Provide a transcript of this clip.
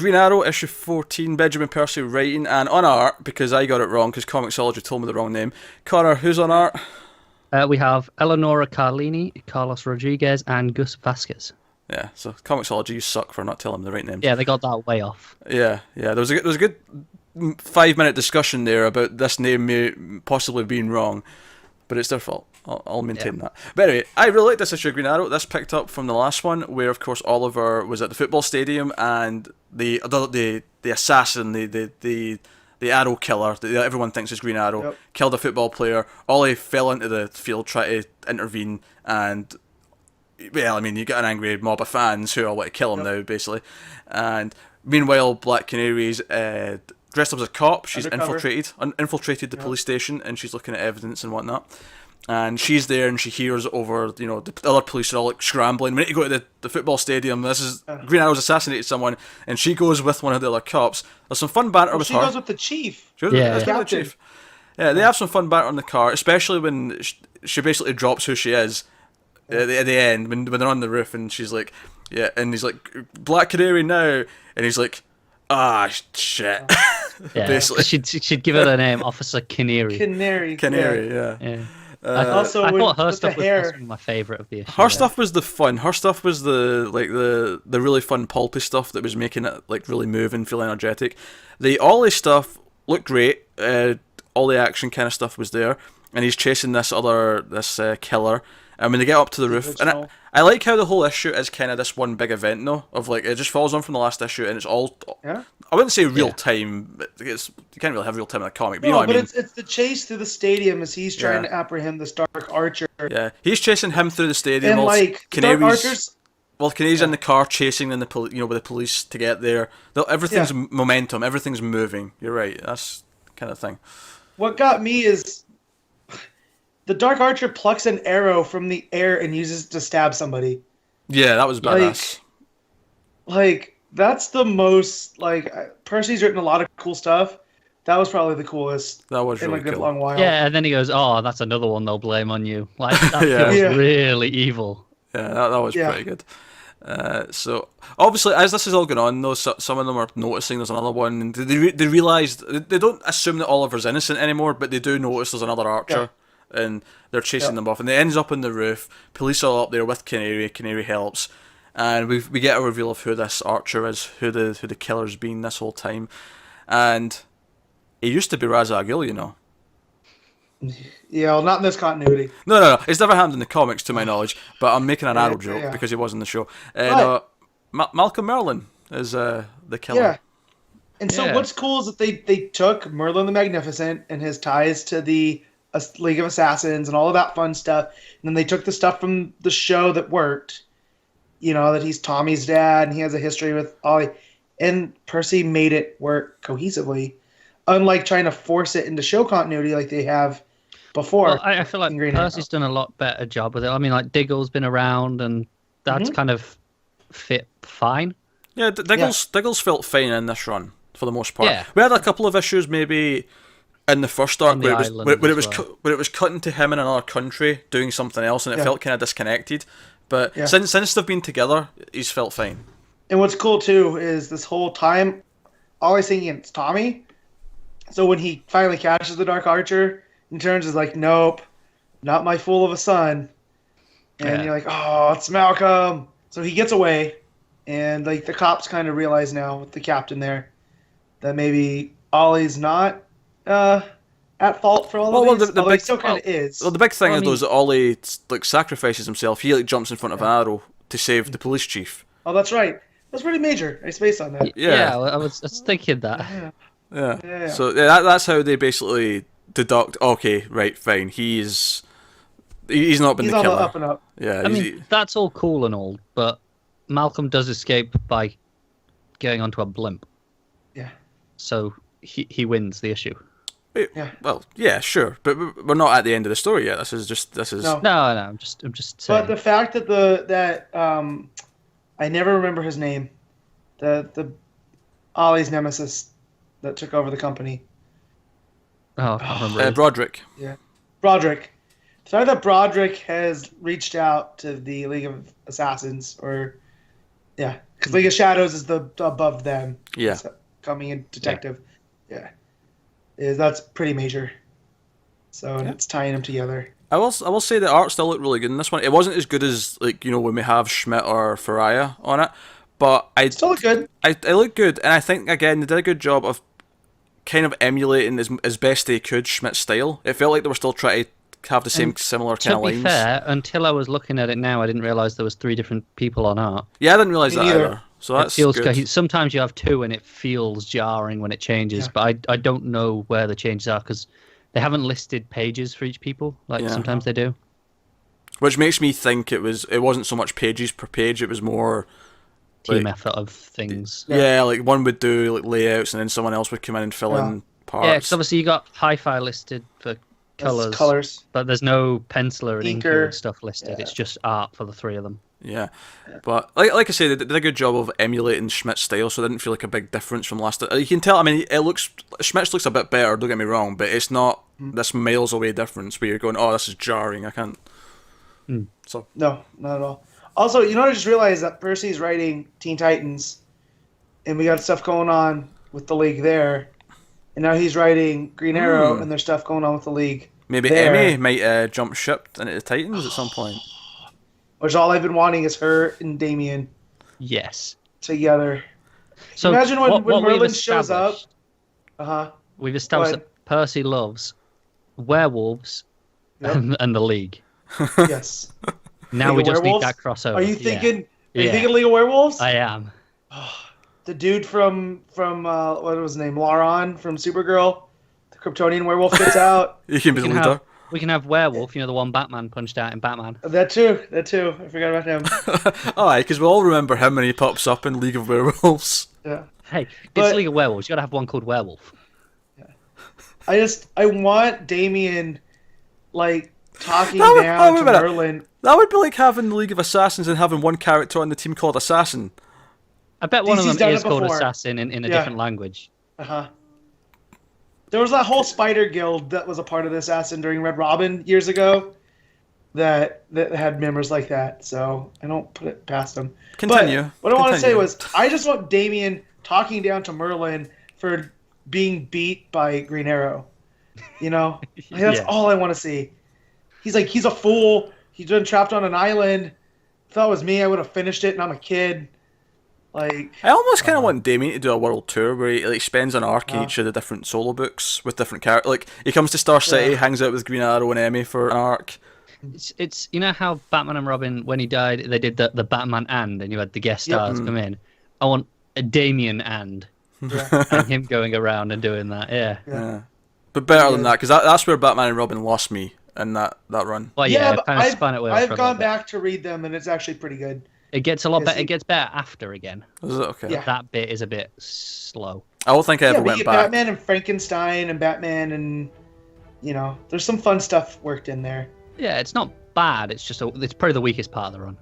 Green Arrow, issue 14, Benjamin Percy writing, and on art, because I got it wrong, because Comixology told me the wrong name. Connor, who's on art? We have Eleonora Carlini, Carlos Rodriguez, and Gus Vasquez. Yeah, so Comixology, you suck for not telling me the right names. Yeah, they got that way off. Yeah. There was a good 5-minute discussion there about this name possibly being wrong, but it's their fault. I'll maintain that. But anyway, I really like this issue of Green Arrow. This picked up from the last one, where of course Oliver was at the football stadium and the assassin, the arrow killer that everyone thinks is Green Arrow, killed a football player. Ollie fell into the field trying to intervene, and well, I mean, you get an angry mob of fans who all want to kill him now, basically. And meanwhile, Black Canary's dressed up as a cop. She's infiltrated the police station, and she's looking at evidence and whatnot. And she's there, and she hears over, the other police are all like scrambling. We need to go to the football stadium. This is Green Arrow's assassinated someone, and she goes with one of the other cops. There's some fun banter with her. She goes with the chief. With the chief. Yeah, they have some fun banter in the car, especially when she basically drops who she is at the end when they're on the roof, and she's like, yeah, and he's like, Black Canary now, and he's like, shit. Yeah, basically, she'd give her the name Officer Canary. Canary, yeah. I thought her stuff was my favourite of the issue. Her stuff was the fun. Her stuff was the really fun pulpy stuff that was making it like really move and feel energetic. The Ollie stuff looked great. All the action kind of stuff was there, and he's chasing this killer. And when they get up to the roof, and I like how the whole issue is kind of this one big event though, of like it just follows on from the last issue, and it's all. Yeah. I wouldn't say real time, but you can't really have real time in a comic. But you know what I mean? It's the chase through the stadium as he's trying to apprehend this Dark Archer. Yeah, he's chasing him through the stadium. And like Dark Archer's. Well, Canary's in the car chasing with the police to get there. Everything's momentum. Everything's moving. You're right. That's kind of thing. What got me is the Dark Archer plucks an arrow from the air and uses it to stab somebody. Yeah, that was badass. Like that's the most Percy's written a lot of cool stuff. That was probably the coolest. That was really in a good cool. long while. Yeah, and then he goes, "Oh, that's another one they'll blame on you." Like that feels really evil. Yeah, that was pretty good. So obviously, as this is all going on, though, some of them are noticing there's another one, and they realise they don't assume that Oliver's innocent anymore, but they do notice there's another Archer, and they're chasing them off, and they ends up on the roof. Police are up there with Canary. Canary helps, and we get a reveal of who this Archer is, who the killer's been this whole time, and he used to be Ra's al Ghul, you know. Yeah, well, not in this continuity. No. It's never happened in the comics, to my knowledge. But I'm making an Arrow joke because he was in the show. Malcolm Merlyn is the killer. Yeah. And so what's cool is that they took Merlin the Magnificent and his ties to the League of Assassins and all of that fun stuff. And then they took the stuff from the show that worked. You know, that he's Tommy's dad and he has a history with Ollie. And Percy made it work cohesively. Unlike trying to force it into show continuity like they have before. Well, I feel like Percy's done a lot better job with it. I mean, like Diggle's been around, and that's kind of fit fine. Yeah, Diggle's felt fine in this run for the most part. Yeah. We had a couple of issues maybe in the first arc where it was cutting to him in another country doing something else, and it felt kind of disconnected. But since they've been together, he's felt fine. And what's cool too is this whole time, always thinking it's Tommy. So when he finally catches the Dark Archer, and turns is like, nope, not my fool of a son. And you're like, oh, it's Malcolm. So he gets away, and like the cops kind of realize now with the captain there that maybe Ollie's not at fault for all of this. He still kind of is. Well, the big thing is that Ollie sacrifices himself. He jumps in front of an arrow to save the police chief. Oh, that's right. That's pretty major. I spaced on that. Yeah, I was thinking that. Yeah. So that's how they basically deduct. Okay, right, fine. He's not been the killer. He's on the up and up. Yeah. I mean, that's all cool and all, but Malcolm does escape by going onto a blimp. Yeah. So he wins the issue. Well, yeah, sure, but we're not at the end of the story yet. This is. No. I'm just saying. But the fact that I never remember his name, the Ollie's nemesis that took over the company. Oh, I can't remember. Broderick. Yeah, Broderick. Sorry that Broderick has reached out to the League of Assassins, and because League of Shadows is the above them. Yeah. So, coming in detective. That's pretty major. So and it's tying them together. I will say the art still looked really good in this one. It wasn't as good as when we have Schmidt or Faria on it, but I still look good. I look good, and I think again they did a good job of kind of emulating as best they could Schmidt's style. It felt like they were still trying to have the same similar kind of lines. To be fair, until I was looking at it now, I didn't realise there was 3 different people on art. Yeah, I didn't realise that either. So that's good. Sometimes you have 2 and it feels jarring when it changes, but I don't know where the changes are because they haven't listed pages for each people like sometimes they do. Which makes me think it wasn't so much pages per page, it was more team effort of things. Yeah, like one would do like layouts and then someone else would come in and fill in parts. Yeah, because obviously you got hi-fi listed for colours, but there's no penciler and inker and stuff listed. It's just art for the 3 of them. Yeah, but like I say, they did a good job of emulating Schmidt's style, so it didn't feel like a big difference from last. You can tell. I mean, Schmidt's looks a bit better. Don't get me wrong, but it's not this miles away difference where you're going, oh, this is jarring. I can't. So no, not at all. Also, I just realized that Percy's writing Teen Titans, and we got stuff going on with the League there, and now he's writing Green Arrow, and there's stuff going on with the League. Maybe there. Emmy might jump ship into the Titans at some point. Which all I've been wanting is her and Damien. Yes. Together. So imagine when Merlin shows up. We've established that Percy loves werewolves and the League. Yes. Now we just need that crossover. Are you thinking? Are you thinking League of Werewolves? I am. The dude from what was his name? Lauron from Supergirl. The Kryptonian werewolf gets out. You can be the leader. We can have Werewolf, the one Batman punched out in Batman. That too. I forgot about him. Aye, because we all remember him when he pops up in League of Werewolves. Yeah. Hey, it's League of Werewolves. You gotta have one called Werewolf. Yeah. I want Damien, talking down to Merlin. That would be like having the League of Assassins and having one character on the team called Assassin. I bet one of them is called Assassin in a different language. There was that whole Spider Guild that was a part of the Assassin during Red Robin years ago that had members like that, so I don't put it past them. Continue. But what I want to say was, I just want Damien talking down to Merlin for being beat by Green Arrow. That's all I want to see. He's like, he's a fool. He's been trapped on an island. If that was me, I would have finished it, and I'm a kid. I almost kind of want Damien to do a world tour where he spends an arc in each of the different solo books with different characters. Like he comes to Star City, hangs out with Green Arrow and Emmy for an arc. It's how Batman and Robin, when he died, they did the Batman and you had the guest stars come in. I want a Damien and him going around and doing that. Yeah. But better than that, because that's where Batman and Robin lost me in that run. Well, I've gone back to read them, and it's actually pretty good. It gets a lot better. It gets better after again. Is it okay? Yeah. That bit is a bit slow. I don't think I ever went back. Batman and Frankenstein and Batman and there's some fun stuff worked in there. Yeah, it's not bad. It's just it's probably the weakest part of the run.